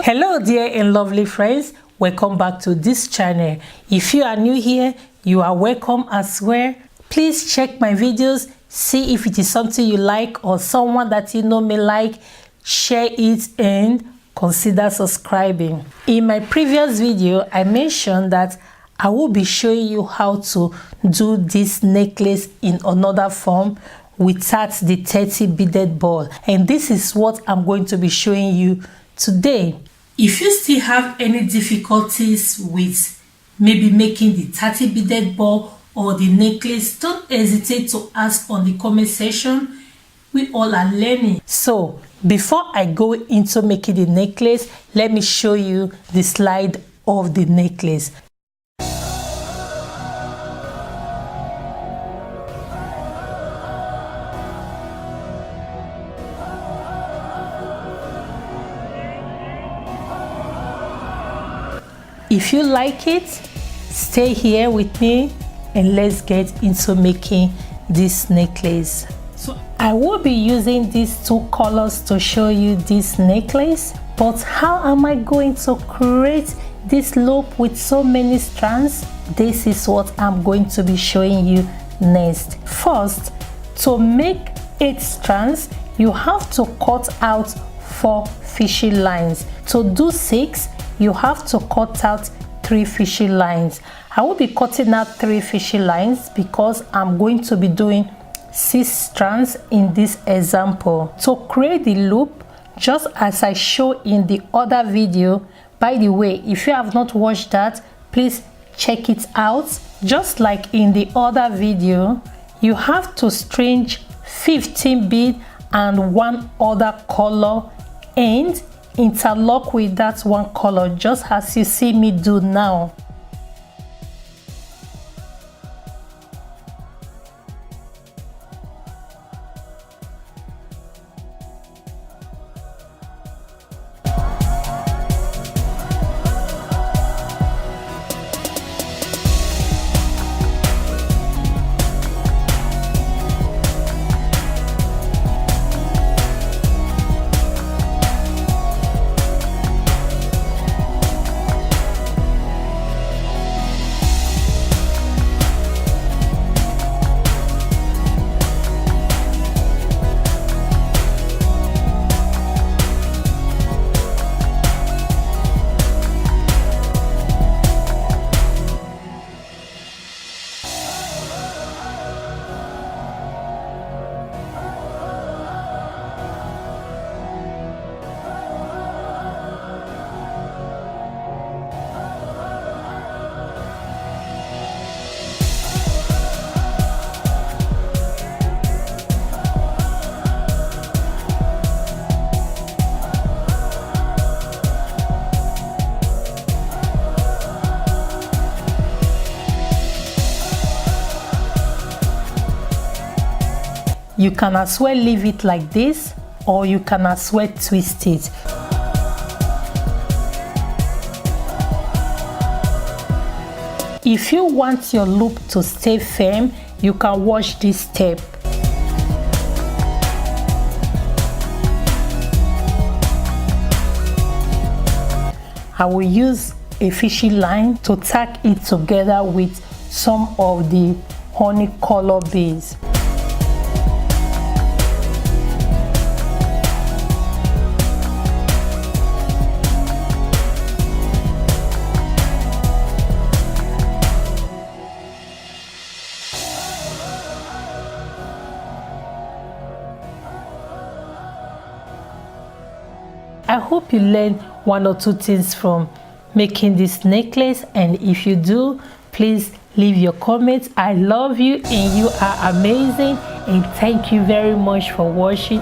Hello dear and lovely friends, welcome back to this channel. If you are new here, you are welcome as well. Please check my videos, see if it is something you like or someone that you know may like, share it and consider subscribing. In my previous video, I mentioned that I will be showing you how to do this necklace in another form without the 30 beaded ball, and this is what I'm going to be showing you today. If you still have any difficulties with maybe making the 30 beaded ball or the necklace, don't hesitate to ask on the comment section. We all are learning. So before I go into making the necklace, let me show you the slide of the necklace. If you like it, stay here with me and let's get into making this necklace. So I will be using these two colors to show you this necklace, but how am I going to create this loop with so many strands? This is what I'm going to be showing you next. First, to make 8 strands, you have to cut out 4 fishy lines. To do 6, you have to cut out 3 fishy lines. I will be cutting out 3 fishy lines because I'm going to be doing 6 strands in this example. To create the loop, just as I showed in the other video, by the way, if you have not watched that, please check it out. Just like in the other video, you have to string 15 beads and one other color and interlock with that one color, just as you see me do now. You can as well leave it like this, or you can as well twist it. If you want your loop to stay firm, you can watch this step. I will use a fishy line to tack it together with some of the honey color beads. I hope you learned 1 or 2 things from making this necklace, and if you do, please leave your comments. I love you and you are amazing, and thank you very much for watching.